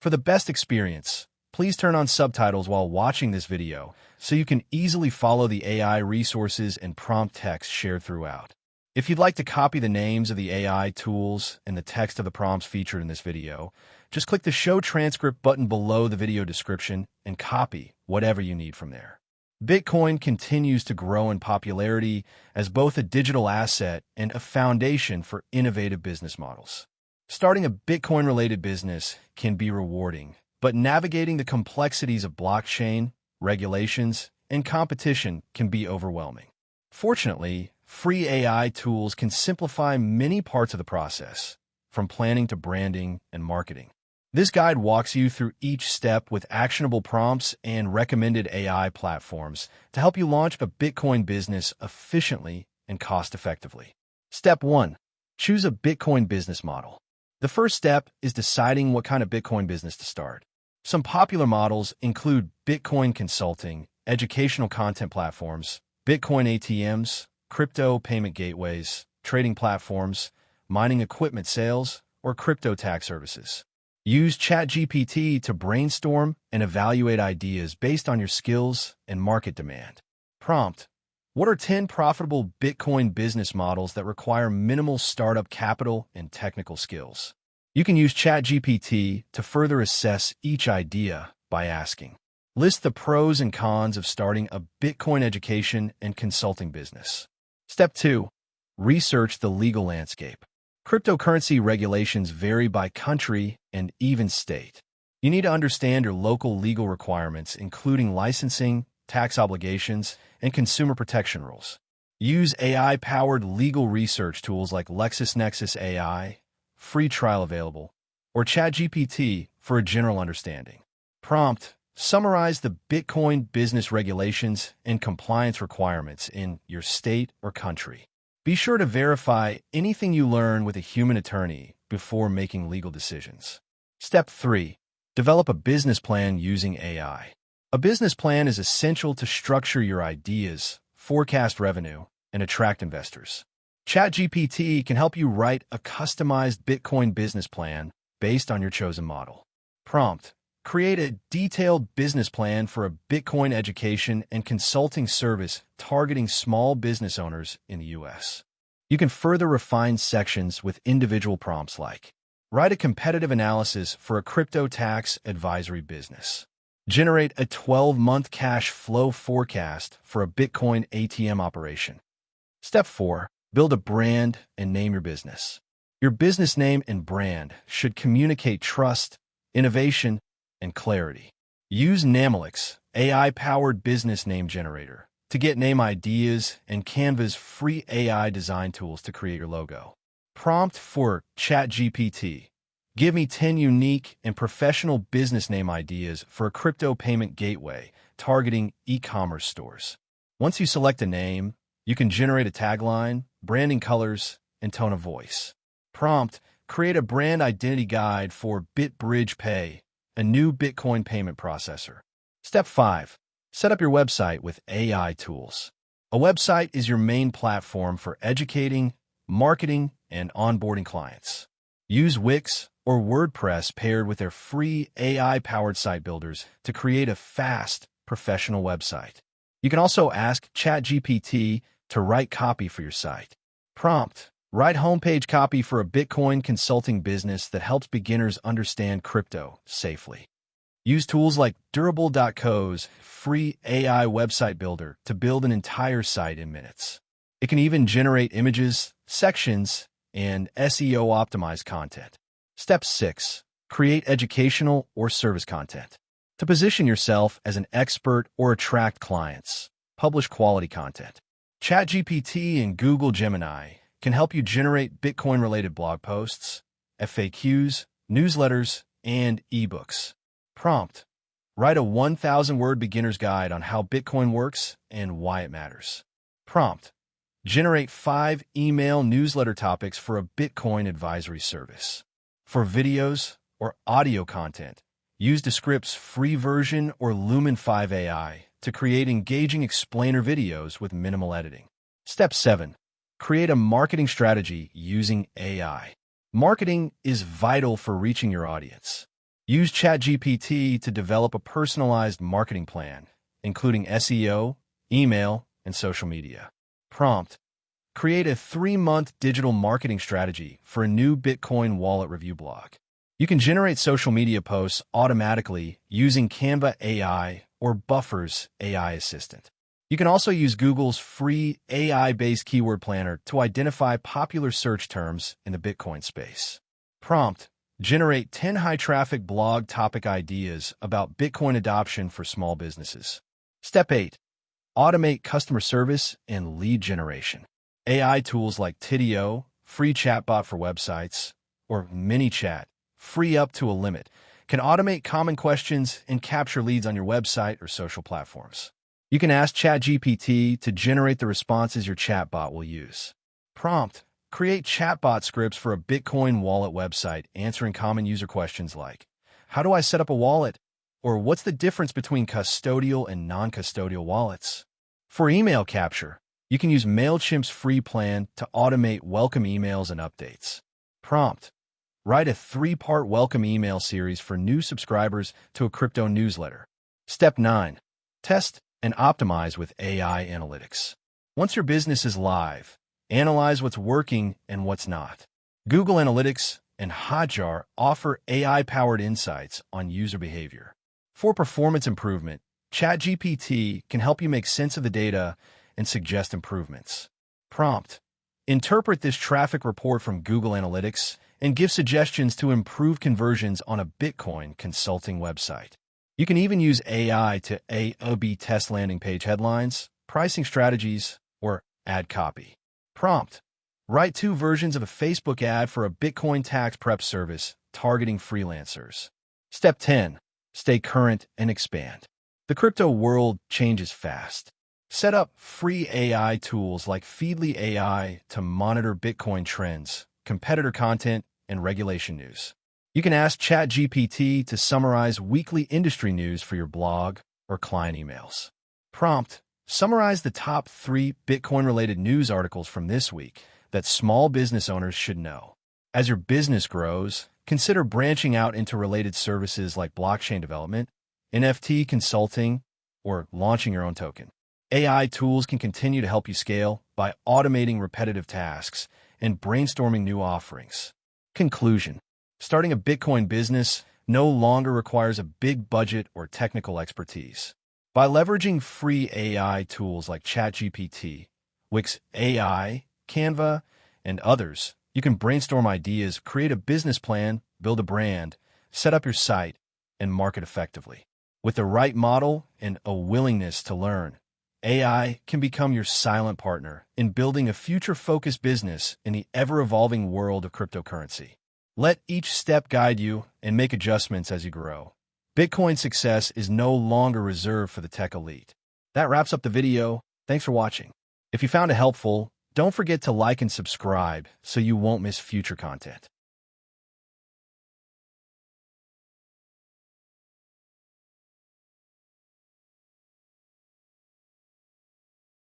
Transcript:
For the best experience, please turn on subtitles while watching this video so you can easily follow the AI resources and prompt text shared throughout. If you'd like to copy the names of the AI tools and the text of the prompts featured in this video, just click the Show Transcript button below the video description and copy whatever you need from there. Bitcoin continues to grow in popularity as both a digital asset and a foundation for innovative business models. Starting a Bitcoin-related business can be rewarding, but navigating the complexities of blockchain, regulations, and competition can be overwhelming. Fortunately, free AI tools can simplify many parts of the process, from planning to branding and marketing. This guide walks you through each step with actionable prompts and recommended AI platforms to help you launch a Bitcoin business efficiently and cost-effectively. Step 1. Choose a Bitcoin business model. The first step is deciding what kind of Bitcoin business to start. Some popular models include Bitcoin consulting, educational content platforms, Bitcoin ATMs, crypto payment gateways, trading platforms, mining equipment sales, or crypto tax services. Use ChatGPT to brainstorm and evaluate ideas based on your skills and market demand. Prompt: what are 10 profitable Bitcoin business models that require minimal startup capital and technical skills? You can use ChatGPT to further assess each idea by asking, list the pros and cons of starting a Bitcoin education and consulting business. Step 2. Research the legal landscape. Cryptocurrency regulations vary by country and even state. You need to understand your local legal requirements, including licensing, tax obligations, and consumer protection rules. Use AI-powered legal research tools like LexisNexis AI, free trial available, or ChatGPT for a general understanding. Prompt: summarize the Bitcoin business regulations and compliance requirements in your state or country. Be sure to verify anything you learn with a human attorney before making legal decisions. Step 3. Develop a business plan using AI. A business plan is essential to structure your ideas, forecast revenue, and attract investors. ChatGPT can help you write a customized Bitcoin business plan based on your chosen model. Prompt: create a detailed business plan for a Bitcoin education and consulting service targeting small business owners in the U.S. You can further refine sections with individual prompts like, write a competitive analysis for a crypto tax advisory business. Generate a 12-month cash flow forecast for a Bitcoin ATM operation. Step 4. Build a brand and name your business. Your business name and brand should communicate trust, innovation, and clarity. Use Namelix, AI-powered business name generator, to get name ideas and Canva's free AI design tools to create your logo. Prompt for ChatGPT: give me 10 unique and professional business name ideas for a crypto payment gateway targeting e-commerce stores. Once you select a name, you can generate a tagline, branding colors, and tone of voice. Prompt: create a brand identity guide for BitBridge Pay, a new Bitcoin payment processor. Step 5. Set up your website with AI tools. A website is your main platform for educating, marketing, and onboarding clients. Use Wix or WordPress paired with their free AI-powered site builders to create a fast, professional website. You can also ask ChatGPT to write copy for your site. Prompt: write homepage copy for a Bitcoin consulting business that helps beginners understand crypto safely. Use tools like Durable.co's free AI website builder to build an entire site in minutes. It can even generate images, sections, and SEO-optimized content. Step 6. Create educational or service content. To position yourself as an expert or attract clients, publish quality content. ChatGPT and Google Gemini can help you generate Bitcoin-related blog posts, FAQs, newsletters, and ebooks. Prompt: write a 1,000-word beginner's guide on how Bitcoin works and why it matters. Prompt: generate 5 email newsletter topics for a Bitcoin advisory service. For videos or audio content, use Descript's free version or Lumen 5 AI to create engaging explainer videos with minimal editing. Step 7. Create a marketing strategy using AI. Marketing is vital for reaching your audience. Use ChatGPT to develop a personalized marketing plan, including SEO, email, and social media. Prompt: create a 3-month digital marketing strategy for a new Bitcoin wallet review blog. You can generate social media posts automatically using Canva AI or Buffer's AI assistant. You can also use Google's free AI-based keyword planner to identify popular search terms in the Bitcoin space. Prompt: generate 10 high-traffic blog topic ideas about Bitcoin adoption for small businesses. Step 8. Automate customer service and lead generation. AI tools like Tidio, free chatbot for websites, or MiniChat, free up to a limit, can automate common questions and capture leads on your website or social platforms. You can ask ChatGPT to generate the responses your chatbot will use. Prompt: create chatbot scripts for a Bitcoin wallet website answering common user questions like, how do I set up a wallet? Or what's the difference between custodial and non-custodial wallets? For email capture, you can use MailChimp's free plan to automate welcome emails and updates. Prompt: write a 3-part welcome email series for new subscribers to a crypto newsletter. Step 9. Test and optimize with AI analytics. Once your business is live, analyze what's working and what's not. Google Analytics and Hotjar offer AI-powered insights on user behavior. For performance improvement, ChatGPT can help you make sense of the data and suggest improvements. Prompt: interpret this traffic report from Google Analytics and give suggestions to improve conversions on a Bitcoin consulting website. You can even use AI to A/B test landing page headlines, pricing strategies, or ad copy. Prompt: write 2 versions of a Facebook ad for a Bitcoin tax prep service targeting freelancers. Step 10. Stay current and expand. The crypto world changes fast. Set up free AI tools like Feedly AI to monitor Bitcoin trends, competitor content, and regulation news. You can ask ChatGPT to summarize weekly industry news for your blog or client emails. Prompt: summarize the top 3 Bitcoin-related news articles from this week that small business owners should know. As your business grows, consider branching out into related services like blockchain development, NFT consulting, or launching your own token. AI tools can continue to help you scale by automating repetitive tasks and brainstorming new offerings. Conclusion: starting a Bitcoin business no longer requires a big budget or technical expertise. By leveraging free AI tools like ChatGPT, Wix AI, Canva, and others, you can brainstorm ideas, create a business plan, build a brand, set up your site, and market effectively. With the right model and a willingness to learn, AI can become your silent partner in building a future-focused business in the ever-evolving world of cryptocurrency. Let each step guide you and make adjustments as you grow. Bitcoin success is no longer reserved for the tech elite. That wraps up the video. Thanks for watching. If you found it helpful, don't forget to like and subscribe so you won't miss future content.